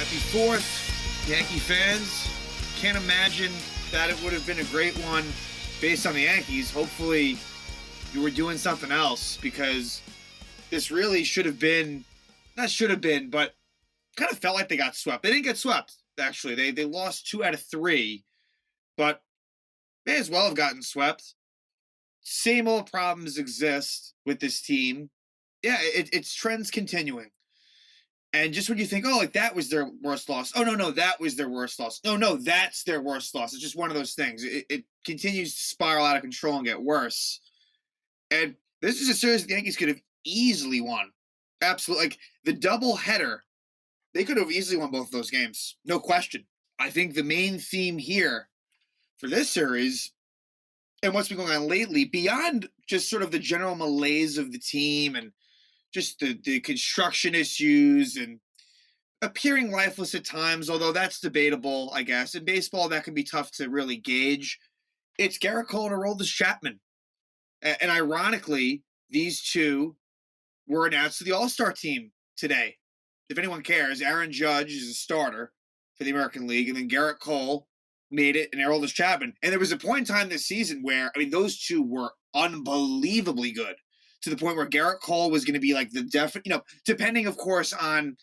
Happy 4th, Yankee fans. Can't imagine that it would have been a great one based on the Yankees. Hopefully you were doing something else, because this really should have been, not should have been, but kind of felt like they got swept. They didn't get swept, actually. They lost 2 out of 3, but may as well have gotten swept. Same old problems exist with this team. Yeah, it's trends continuing. And just when you think, oh, like that was their worst loss. Oh, no, that was their worst loss. No, that's their worst loss. It's just one of those things. It continues to spiral out of control and get worse. And this is a series that the Yankees could have easily won. Absolutely. Like the double header, they could have easily won both of those games. No question. I think the main theme here for this series and what's been going on lately, beyond just sort of the general malaise of the team and just the construction issues and appearing lifeless at times, although that's debatable, I guess. In baseball, that can be tough to really gauge. It's Gerrit Cole and Aroldis Chapman. And ironically, these two were announced to the All-Star team today. If anyone cares, Aaron Judge is a starter for the American League, and then Gerrit Cole made it, and Aroldis Chapman. And there was a point in time this season where, I mean, those two were unbelievably good, to the point where Gerrit Cole was going to be like the definite, depending, of course, on,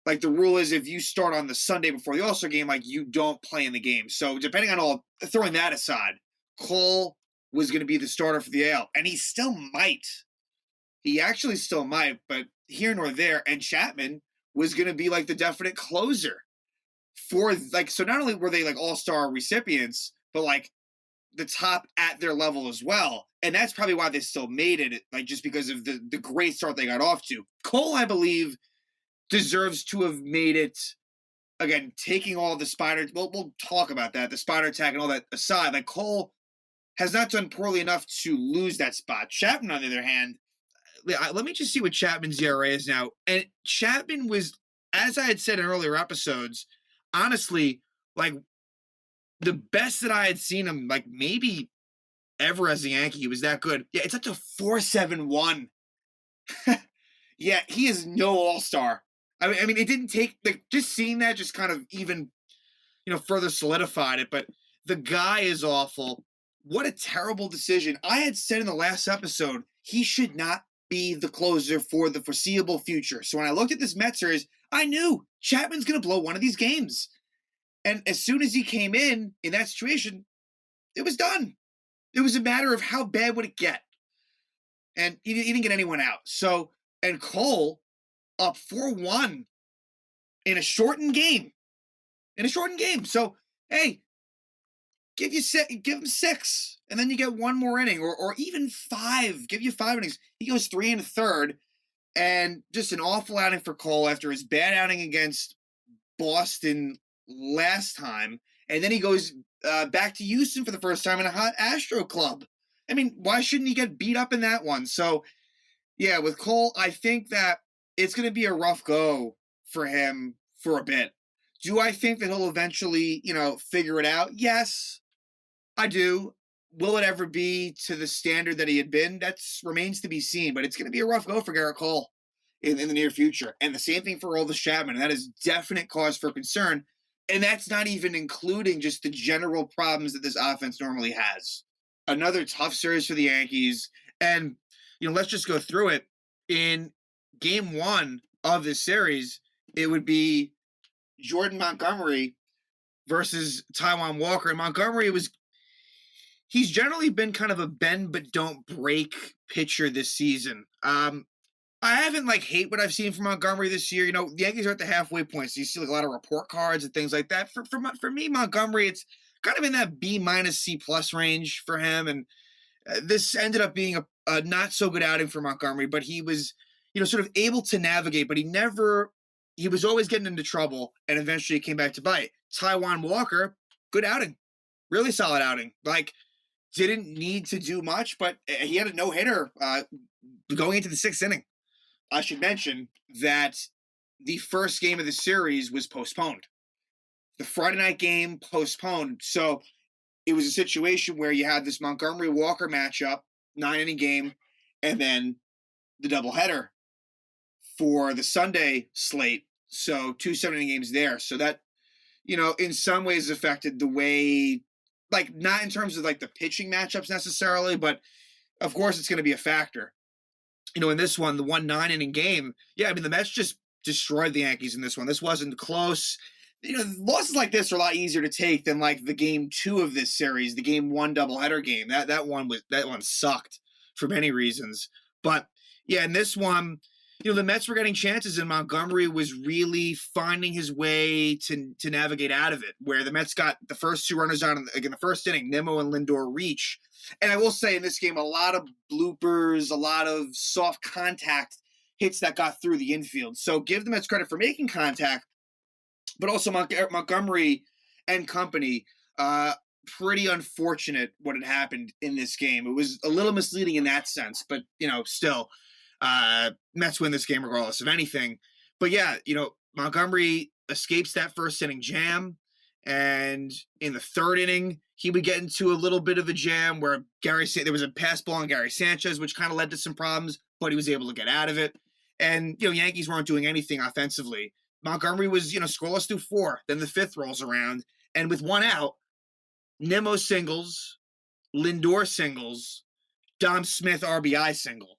like, the rule is if you start on the Sunday before the All-Star game, like, you don't play in the game. So depending on all, throwing that aside, Cole was going to be the starter for the AL, and he still might. He actually still might, but here nor there. And Chapman was going to be like the definite closer for, like, so not only were they like all-star recipients, but like the top at their level as well. And that's probably why they still made it, like, just because of the great start they got off to. Cole, I believe, deserves to have made it, again, taking all the spider, we'll talk about that, the spider attack and all that aside. Like, Cole has not done poorly enough to lose that spot. Chapman, on the other hand, let me just see what Chapman's ERA is now. And Chapman was, as I had said in earlier episodes, honestly, like, the best that I had seen him, like, maybe ever as a Yankee. He was that good. Yeah, it's up to 4.71. Yeah, he is no all-star. I mean, it didn't take, like, just seeing that just kind of even, further solidified it. But the guy is awful. What a terrible decision. I had said in the last episode, he should not be the closer for the foreseeable future. So when I looked at this Mets series, I knew Chapman's going to blow one of these games. And as soon as he came in that situation, it was done. It was a matter of how bad would it get. And he didn't get anyone out. So, and Cole up 4-1 in a shortened game. So, hey, give him 6, and then you get one more inning, or even 5. Give you 5 innings. He goes 3 1/3, and just an awful outing for Cole after his bad outing against Boston last time, and then he goes back to Houston for the first time in a hot Astro club. I mean, why shouldn't he get beat up in that one? So, yeah, with Cole, I think that it's going to be a rough go for him for a bit. Do I think that he'll eventually, figure it out? Yes, I do. Will it ever be to the standard that he had been? That remains to be seen, but it's going to be a rough go for Gerrit Cole in the near future. And the same thing for Aroldis Chapman. And that is definite cause for concern. And that's not even including just the general problems that this offense normally has. Another tough series for the Yankees. And, let's just go through it. In game 1 of this series, it would be Jordan Montgomery versus Taijuan Walker. And Montgomery he's generally been kind of a bend but don't break pitcher this season. I haven't hate what I've seen from Montgomery this year. The Yankees are at the halfway point, so you see a lot of report cards and things like that. For me, Montgomery, it's kind of in that B- C+ range for him. And this ended up being a not so good outing for Montgomery, but he was, sort of able to navigate, but he was always getting into trouble, and eventually he came back to bite. Taijuan Walker, good outing. Really solid outing. Didn't need to do much, but he had a no-hitter going into the 6th inning. I should mention that the first game of the series was postponed. The Friday night game postponed. So it was a situation where you had this Montgomery-Walker matchup, 9-inning game, and then the doubleheader for the Sunday slate So 2 7 inning games there. So that, in some ways affected the way, like, not in terms of like the pitching matchups necessarily, but of course it's going to be a factor. In this one, the 1 9 inning game, yeah, I mean, the Mets just destroyed the Yankees in this one. This wasn't close. Losses like this are a lot easier to take than like the game 2 of this series, the game 1 doubleheader game. That one sucked for many reasons. But yeah, in this one, the Mets were getting chances, and Montgomery was really finding his way to navigate out of it. Where the Mets got the first 2 runners on in the first inning, Nimmo and Lindor reach. And I will say in this game, a lot of bloopers, a lot of soft contact hits that got through the infield. So give the Mets credit for making contact, but also Montgomery and company. Pretty unfortunate what had happened in this game. It was a little misleading in that sense, but still, Mets win this game regardless of anything. But yeah, Montgomery escapes that first inning jam, and in the third inning, he would get into a little bit of a jam where there was a pass ball on Gary Sanchez, which kind of led to some problems, but he was able to get out of it. And Yankees weren't doing anything offensively. Montgomery was, scoreless through 4. Then the 5th rolls around, and with 1 out, Nimmo singles, Lindor singles, Dom Smith RBI single,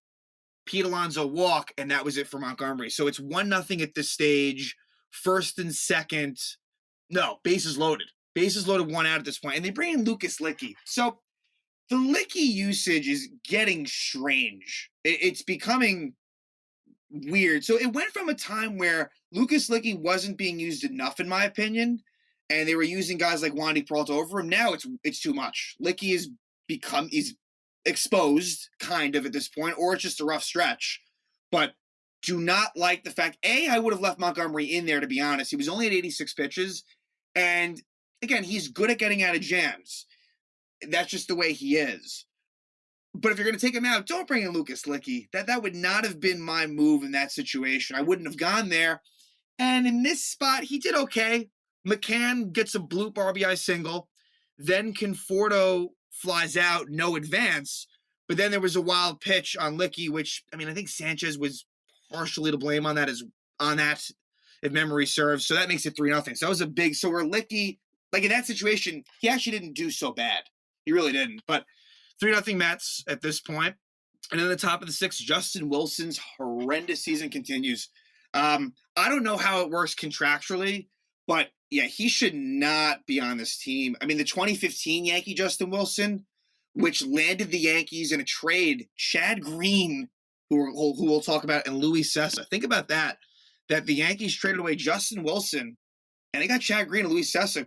Pete Alonso walk, and that was it for Montgomery. So it's 1-0 at this stage. First and second, no, bases loaded. Bases loaded, 1 out at this point, and they bring in Lucas Licky. So the Licky usage is getting strange. It's becoming weird. So it went from a time where Lucas Licky wasn't being used enough, in my opinion, and they were using guys like Wandy Peralta over him. Now it's too much. Licky he's exposed kind of at this point, or it's just a rough stretch. But do not like the fact, I would have left Montgomery in there, to be honest. He was only at 86 pitches. And again, he's good at getting out of jams. That's just the way he is. But if you're going to take him out, don't bring in Lucas Licky. That would not have been my move in that situation. I wouldn't have gone there. And in this spot, he did okay. McCann gets a bloop RBI single. Then Conforto flies out, no advance. But then there was a wild pitch on Licky, which, I mean, I think Sanchez was partially to blame on that, if memory serves. So that makes it 3-0. So that was a big. So where Licky, like in that situation, he actually didn't do so bad. He really didn't. But 3-0 Mets at this point. And then the top of the 6th, Justin Wilson's horrendous season continues. I don't know how it works contractually, but yeah, he should not be on this team. I mean, the 2015 Yankee Justin Wilson, which landed the Yankees in a trade, Chad Green, who we'll talk about, and Luis Sessa. Think about that the Yankees traded away Justin Wilson, and they got Chad Green and Luis Sessa,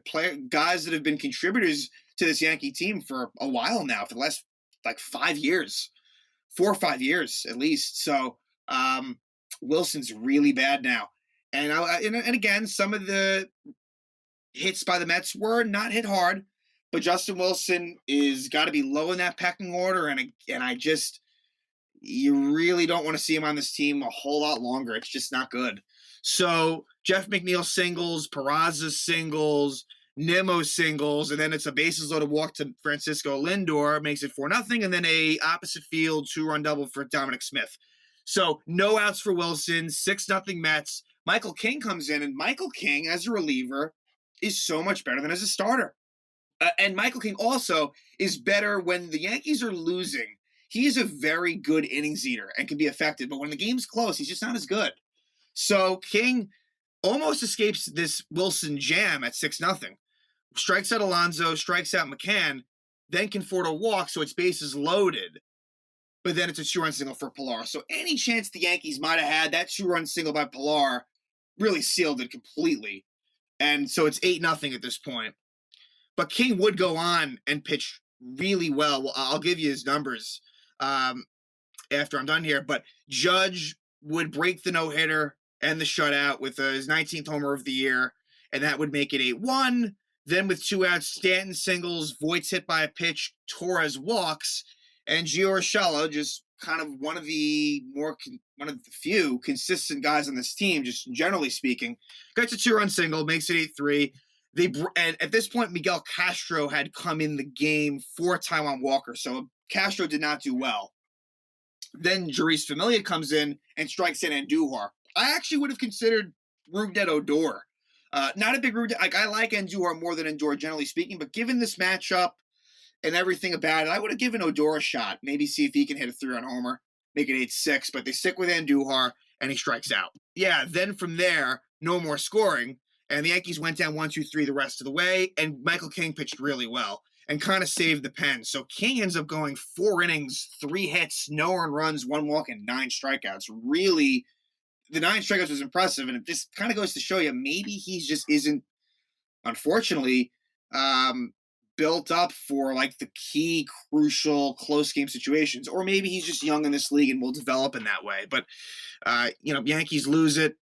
guys that have been contributors to this Yankee team for a while now, for the last like 5 years, 4 or 5 years at least. So Wilson's really bad now. And again, some of the hits by the Mets were not hit hard, but Justin Wilson is got to be low in that pecking order. And you really don't want to see him on this team a whole lot longer. It's just not good. So Jeff McNeil singles, Peraza singles, Nimmo singles, and then it's a bases loaded walk to Francisco Lindor, makes it 4-0, and then a opposite field 2-run double for Dominic Smith. So no outs for Wilson, 6-0 Mets. Michael King comes in, and Michael King, as a reliever, is so much better than as a starter. And Michael King also is better when the Yankees are losing. He is a very good innings eater and can be effective, but when the game's close, he's just not as good. So King almost escapes this Wilson jam at 6-0. Strikes out Alonso, strikes out McCann, then Conforto walks, so it's bases loaded. But then it's a 2-run single for Pilar. So any chance the Yankees might have had, that 2-run single by Pilar really sealed it completely. And so it's 8-0 at this point. But King would go on and pitch really well. I'll give you his numbers after I'm done here. But Judge would break the no-hitter and the shutout with his 19th homer of the year, and that would make it 8-1. Then with 2 outs, Stanton singles, Voigt's hit by a pitch, Torres walks, and Gio Urshela, just kind of one of the few consistent guys on this team, just generally speaking, gets a 2-run single, makes it 8-3. And at this point, Miguel Castro had come in the game for Taijuan Walker, so Castro did not do well. Then Jeurys Familia comes in and strikes in Andujar. I actually would have considered Rougned Odor. Not a big Rougned. Like, I like Endure more than Endure, generally speaking, but given this matchup and everything about it, I would have given Odor a shot. Maybe see if he can hit a 3-run homer, make it 8-6, but they stick with Andujar, and he strikes out. Yeah, then from there, no more scoring, and the Yankees went down 1-2-3 the rest of the way, and Michael King pitched really well and kind of saved the pen. So King ends up going 4 innings, 3 hits, no earned runs, 1 walk, and 9 strikeouts. Really, the 9 strikeouts was impressive, and it just kind of goes to show you maybe he just isn't, unfortunately, built up for like the key, crucial, close game situations, or maybe he's just young in this league and will develop in that way. But Yankees lose it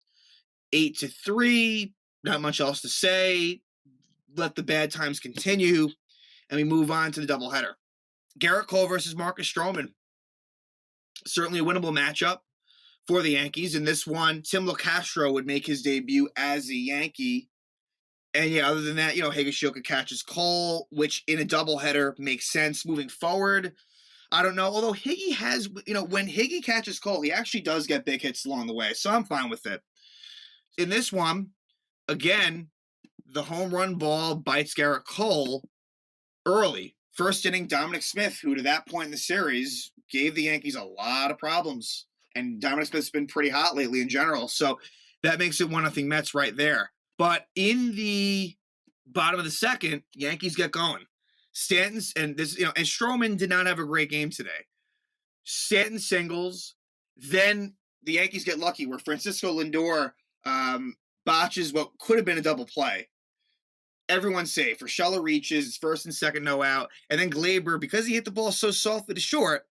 8-3. Not much else to say. Let the bad times continue, and we move on to the doubleheader. Garrett Cole versus Marcus Stroman. Certainly a winnable matchup for the Yankees. In this one, Tim LeCastro would make his debut as a Yankee. And yeah, other than that, Higashioka catches Cole, which in a doubleheader makes sense moving forward. I don't know. Although Higgy has, when Higgy catches Cole, he actually does get big hits along the way. So I'm fine with it. In this one, again, the home run ball bites Garrett Cole early. First inning, Dominic Smith, who to that point in the series gave the Yankees a lot of problems. And Dominic Smith's been pretty hot lately in general. So that makes it 1-0 Mets right there. But in the bottom of the second, Yankees get going. Stanton's and Stroman did not have a great game today. Stanton singles. Then the Yankees get lucky where Francisco Lindor botches what could have been a double play. Everyone's safe. Urshela reaches, first and second, no out. And then Glaber, because he hit the ball so softly to short,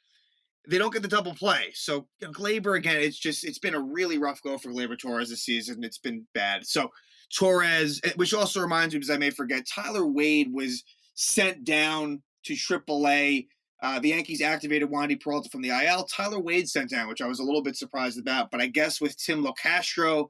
they don't get the double play. So Glaber, again, it's been a really rough go for Glaber Torres this season. It's been bad. So Torres, which also reminds me, because I may forget, Tyler Wade was sent down to AAA. The Yankees activated Wandy Peralta from the IL. Tyler Wade sent down, which I was a little bit surprised about. But I guess with Tim LeCastro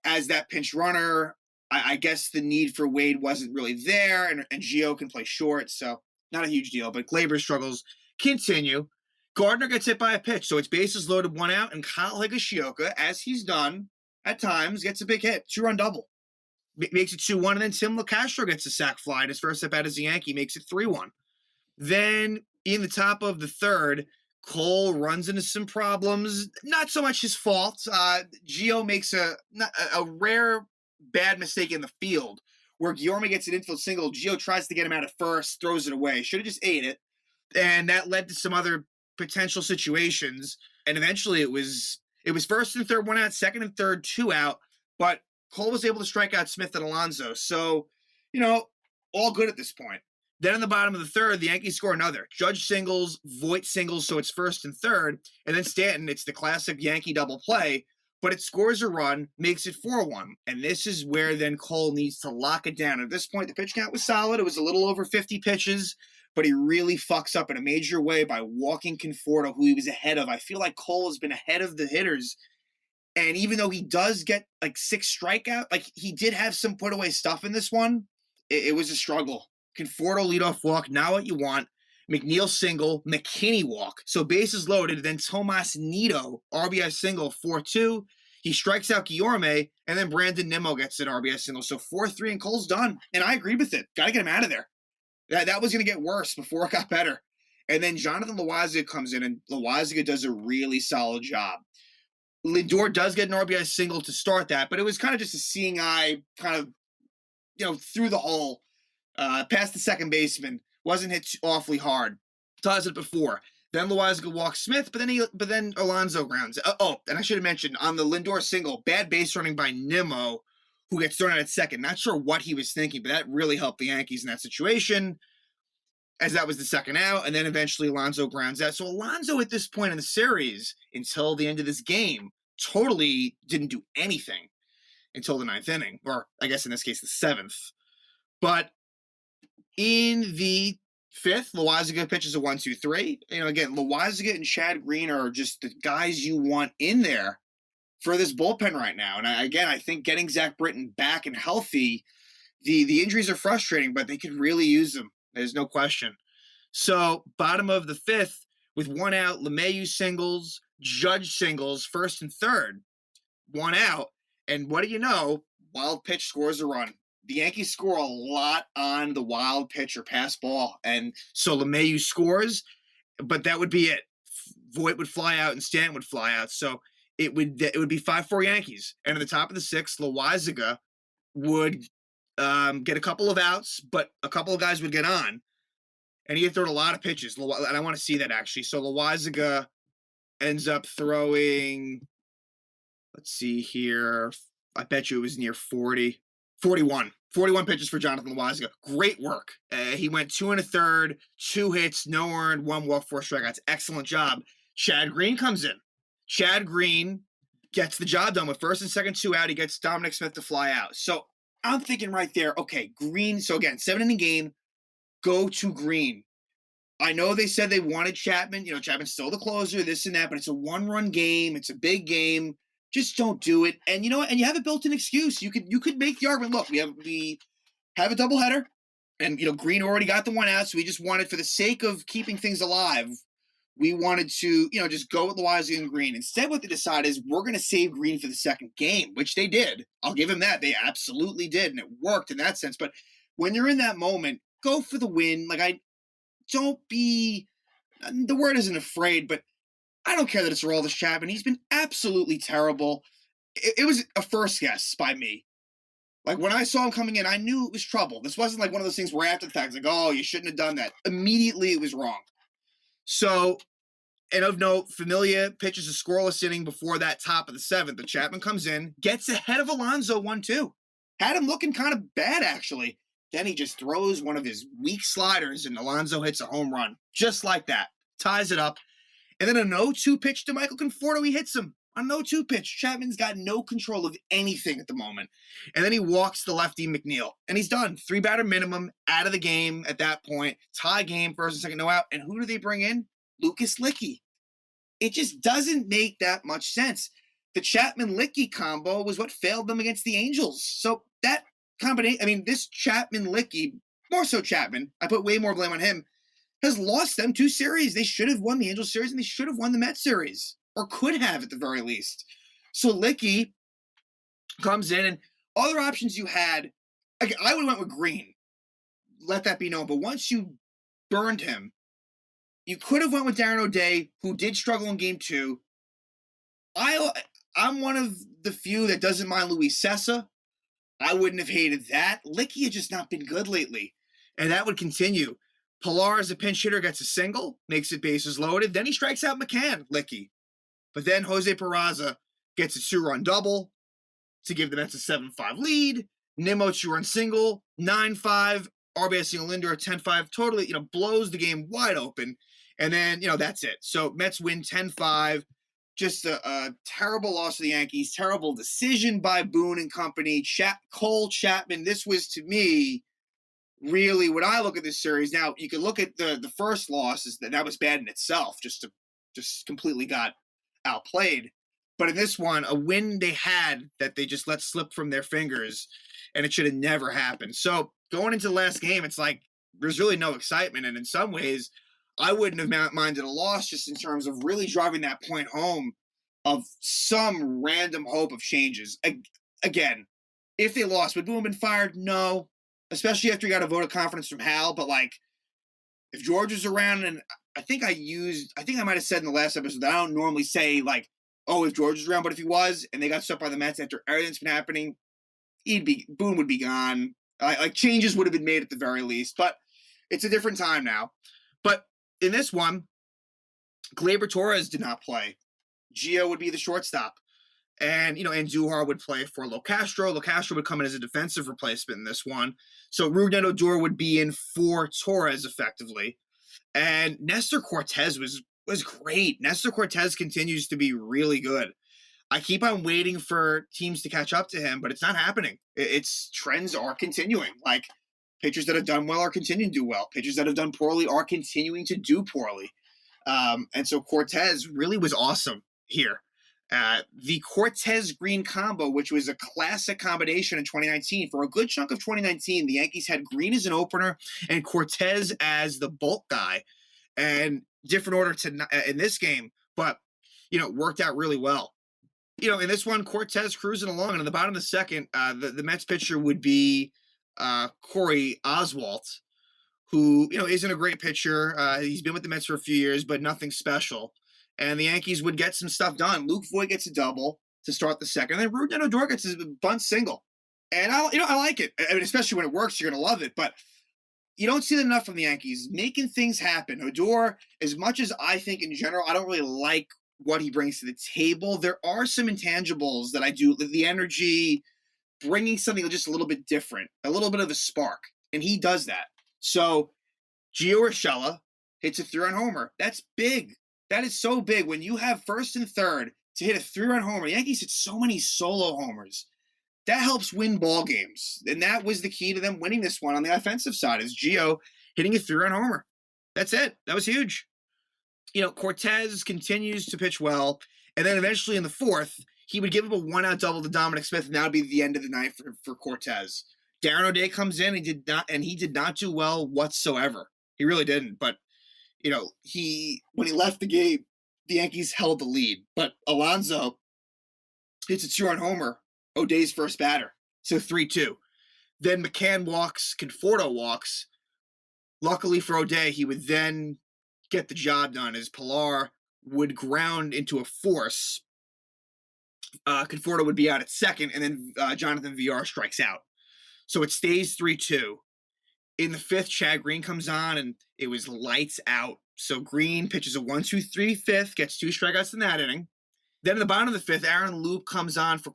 as that pinch runner, I guess the need for Wade wasn't really there, and Gio can play short, so not a huge deal. But Glaber's struggles continue. Gardner gets hit by a pitch, so it's bases loaded, 1 out, and Kyle Higashioka, as he's done at times, gets a big hit, 2-run double. Makes it 2-1, and then Tim LeCastro gets a sac fly, and his first at bat as a Yankee makes it 3-1. Then in the top of the third, Cole runs into some problems. Not so much his fault. Gio makes a rare bad mistake in the field where Guillorme gets an infield single. Gio tries to get him out at first, throws it away. Should have just ate it. And that led to some other potential situations. And eventually it was first and third, 1 out, second and third, 2 out. But Cole was able to strike out Smith and Alonso. So, all good at this point. Then in the bottom of the third, the Yankees score another. Judge singles, Voit singles, so it's first and third. And then Stanton, it's the classic Yankee double play, but it scores a run, makes it 4-1. And this is where then Cole needs to lock it down. At this point, the pitch count was solid. It was a little over 50 pitches, but he really fucks up in a major way by walking Conforto, who he was ahead of. I feel like Cole has been ahead of the hitters. And even though he does get like 6 strikeouts, like he did have some put away stuff in this one, it was a struggle. Conforto leadoff walk, not what you want. McNeil single, McKinney walk. So bases loaded. Then Tomas Nido, RBI single, 4-2. He strikes out Guillorme, and then Brandon Nimmo gets an RBI single. So 4-3, and Cole's done. And I agree with it. Got to get him out of there. That was going to get worse before it got better. And then Jonathan Loaisiga comes in, and Loaisiga does a really solid job. Lindor does get an RBI single to start that, but it was kind of just a seeing eye, kind of, through the hole. Past the second baseman, wasn't hit awfully hard. Does it before. Then Loaisiga walks Smith, but then Alonso grounds. And I should have mentioned on the Lindor single, bad base running by Nimmo, who gets thrown out at second. Not sure what he was thinking, but that really helped the Yankees in that situation, as that was the second out, and then eventually Alonso grounds out. So Alonso at this point in the series, until the end of this game, totally didn't do anything until the 9th inning, or I guess in this case the 7th. But in the 5th, Loaisiga pitches a 1-2-3. Again, Loaisiga and Chad Green are just the guys you want in there for this bullpen right now. And I think getting Zach Britton back and healthy, the injuries are frustrating, but they could really use them. There's no question. So bottom of the 5th, with 1 out, LeMahieu singles, Judge singles, first and third, 1 out. And what do you know? wild pitch scores a run. The Yankees score a lot on the wild pitch or pass ball, and so LeMahieu scores, but that would be it. Voit would fly out and Stanton would fly out, so it would be 5-4 Yankees. And at the top of the sixth, Loizaga would get a couple of outs, but a couple of guys would get on, and he had thrown a lot of pitches. And I want to see that actually. So Loizaga ends up throwing. Let's see here. I bet you it was near 40. 41. 41 pitches for Jonathan Loizaga. Great work. He went 2 1/3, 2 hits, no earned, 1 walk, 4 strikeouts. Excellent job. Chad Green comes in. Chad Green gets the job done with first and second 2 out. He gets Dominic Smith to fly out. So I'm thinking right there, okay, Green. So again, 7-inning game, go to Green. I know they said they wanted Chapman. You know, Chapman's still the closer, this and that, but it's a 1-run game. It's a big game. Just don't do it. And you know what? And you have a built-in excuse. You could make the argument. Look, we have a doubleheader, and you know Green already got the 1 out, so we just wanted, for the sake of keeping things alive, we wanted to just go with Loizaga and Green. Instead, what they decided is we're going to save Green for the second game, which they did. I'll give them that. They absolutely did, and it worked in that sense. But when you're in that moment, go for the win. Like don't be. The word isn't afraid, but I don't care that it's Aroldis Chapman. He's been absolutely terrible. It was a first guess by me. Like, when I saw him coming in, I knew it was trouble. This wasn't like one of those things where after the fact, it's like, oh, you shouldn't have done that. Immediately, it was wrong. So, and of note, Familia pitches a scoreless inning before that top of the 7th. The Chapman comes in, gets ahead of Alonso 1-2. Had him looking kind of bad, actually. Then he just throws one of his weak sliders, and Alonso hits a home run. Just like that. Ties it up. And then a 0-2 pitch to Michael Conforto, he hits him. A 0-2 pitch. Chapman's got no control of anything at the moment. And then he walks the lefty McNeil. And he's done. 3-batter minimum, out of the game at that point. Tie game, first and second, no out. And who do they bring in? Lucas Licky. It just doesn't make that much sense. The Chapman-Licky combo was what failed them against the Angels. So that combination, this Chapman-Licky, more so Chapman, I put way more blame on him, has lost them 2 series. They should have won the Angels series, and they should have won the Mets series, or could have at the very least. So Licky comes in, and other options you had, I would have went with Green. Let that be known. But once you burned him, you could have went with Darren O'Day, who did struggle in Game 2. I'm one of the few that doesn't mind Luis Sessa. I wouldn't have hated that. Licky had just not been good lately, and that would continue. Pilar, as a pinch hitter, gets a single, makes it bases loaded. Then he strikes out McCann, Licky. But then Jose Peraza gets a 2-run double to give the Mets a 7-5 lead. Nimmo 2-run single, 9-5. RBI single Lindor, 10-5. Totally, blows the game wide open. And then, that's it. So Mets win 10-5. Just a terrible loss to the Yankees. Terrible decision by Boone and company. Cole Chapman. This was, to me, really, when I look at this series, now you can look at the first loss, that was bad in itself, just completely got outplayed. But in this one, a win they had that they just let slip from their fingers, and it should have never happened. So going into the last game, it's like there's really no excitement, and in some ways, I wouldn't have minded a loss, just in terms of really driving that point home of some random hope of changes. Again, if they lost, would Boone have been fired? No. Especially after he got a vote of confidence from Hal. But, if George was around, and I think I might have said in the last episode that I don't normally say, if George was around, but if he was, and they got swept by the Mets after everything's been happening, Boone would be gone. Changes would have been made at the very least. But it's a different time now. But in this one, Gleyber Torres did not play. Gio would be the shortstop. And, Andujar would play for Locastro. Locastro would come in as a defensive replacement in this one. So Rougned Odor would be in for Torres effectively. And Nestor Cortez was great. Nestor Cortez continues to be really good. I keep on waiting for teams to catch up to him, but it's not happening. Its trends are continuing. Pitchers that have done well are continuing to do well. Pitchers that have done poorly are continuing to do poorly. And so Cortez really was awesome here. The Cortez-Green combo, which was a classic combination in 2019. For a good chunk of 2019, the Yankees had Green as an opener and Cortez as the bulk guy. And different order in this game, but, worked out really well. In this one, Cortez cruising along, and in the bottom of the second, the Mets pitcher would be Corey Oswalt, who isn't a great pitcher. He's been with the Mets for a few years, but nothing special. And the Yankees would get some stuff done. Luke Voigt gets a double to start the second, and then Ruben Odor gets a bunt single. And I like it. I mean, especially when it works, you're gonna love it. But you don't see that enough from the Yankees making things happen. Odor, as much as I think in general, I don't really like what he brings to the table. There are some intangibles that I do. The energy, bringing something just a little bit different, a little bit of a spark, and he does that. So Gio Urshela hits a 3-run homer. That's big. That is so big. When you have first and third to hit a 3-run homer, the Yankees hit so many solo homers. That helps win ball games. And that was the key to them winning this one on the offensive side, is Gio hitting a 3-run homer. That's it. That was huge. Cortez continues to pitch well. And then eventually in the fourth, he would give up a 1-out double to Dominic Smith, and that would be the end of the night for Cortez. Darren O'Day comes in, he did not do well whatsoever. He really didn't. But, when he left the game, the Yankees held the lead. But Alonso hits a 2-run homer, O'Day's first batter. So 3-2. Then McCann walks, Conforto walks. Luckily for O'Day, he would then get the job done as Pilar would ground into a force. Conforto would be out at second, and then Jonathan Villar strikes out. So it stays 3-2. In the fifth, Chad Green comes on, and it was lights out. So Green pitches a 1-2-3 fifth, gets 2 strikeouts in that inning. Then in the bottom of the fifth, Aaron Loop comes on for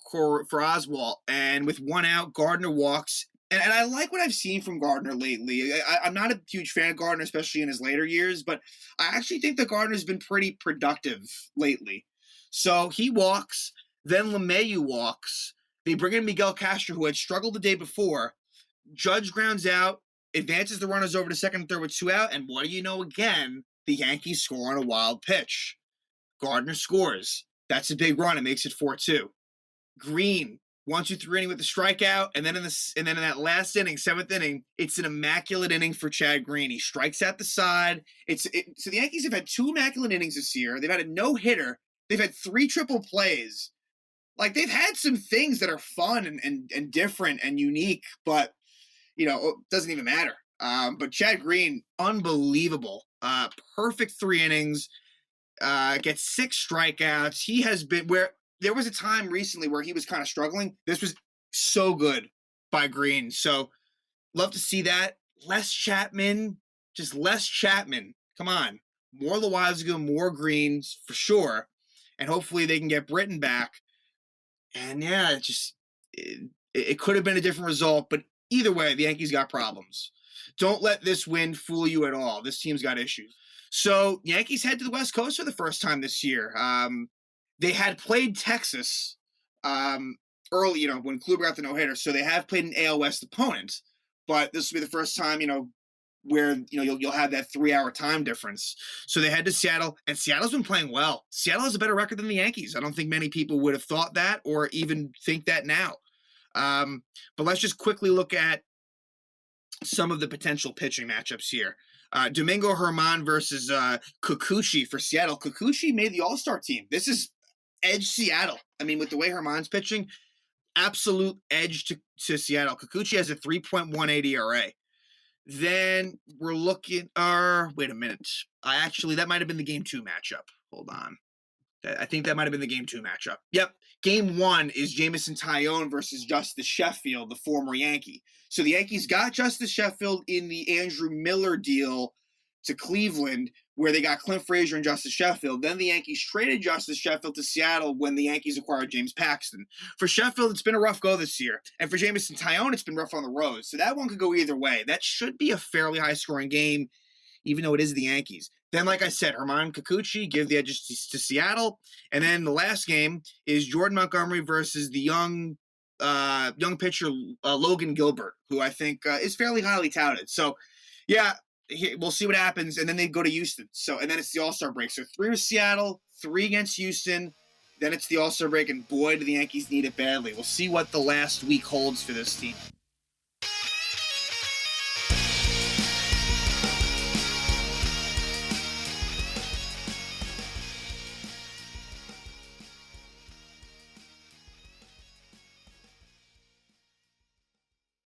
Oswalt, and with 1 out, Gardner walks. And I like what I've seen from Gardner lately. I'm not a huge fan of Gardner, especially in his later years, but I actually think that Gardner's been pretty productive lately. So he walks, then LeMahieu walks. They bring in Miguel Castro, who had struggled the day before. Judge grounds out, advances the runners over to second and third with 2 out, and what do you know again? The Yankees score on a wild pitch. Gardner scores. That's a big run. It makes it 4-2. Green, 1-2-3 inning with the strikeout, and then in that last inning, 7th inning, it's an immaculate inning for Chad Green. He strikes out the side. So the Yankees have had 2 immaculate innings this year. They've had a no-hitter. They've had 3 triple plays. Like, they've had some things that are fun and different and unique, but it doesn't even matter. But Chad Green, unbelievable. Perfect 3 innings. Gets 6 strikeouts. He has been where there was a time recently where he was kind of struggling. This was so good by Green. So love to see that. Less Chapman, just less Chapman. Come on. More Loizaga, more Greens for sure. And hopefully they can get Britton back. And yeah, it could have been a different result, but either way, the Yankees got problems. Don't let this win fool you at all. This team's got issues. So Yankees head to the West Coast for the first time this year. They had played Texas early, when Kluber got the no-hitter. So they have played an AL West opponent, but this will be the first time, where you'll have that 3-hour time difference. So they head to Seattle, and Seattle's been playing well. Seattle has a better record than the Yankees. I don't think many people would have thought that or even think that now. But let's just quickly look at some of the potential pitching matchups here. Domingo Germán versus Kikuchi for Seattle. Kikuchi made the All-Star team. This is edge Seattle. I mean, with the way Germán's pitching, absolute edge to Seattle. Kikuchi has a 3.18 ERA. Then we're looking, wait a minute. That might have been the Game 2 matchup. Hold on. I think that might have been the Game 2 matchup. Yep. Game 1 is Jameson Taillon versus Justice Sheffield, the former Yankee. So the Yankees got Justice Sheffield in the Andrew Miller deal to Cleveland, where they got Clint Frazier and Justice Sheffield. Then the Yankees traded Justice Sheffield to Seattle when the Yankees acquired James Paxton. For Sheffield, it's been a rough go this year. And for Jameson Taillon, it's been rough on the road. So that one could go either way. That should be a fairly high-scoring game, even though it is the Yankees. Then, like I said, Germán, Kikuchi give the edges to Seattle. And then the last game is Jordan Montgomery versus the young pitcher Logan Gilbert, who I think is fairly highly touted. So, yeah, we'll see what happens. And then they go to Houston. And then it's the All-Star break. So 3 with Seattle, 3 against Houston. Then it's the All-Star break, and boy, do the Yankees need it badly. We'll see what the last week holds for this team.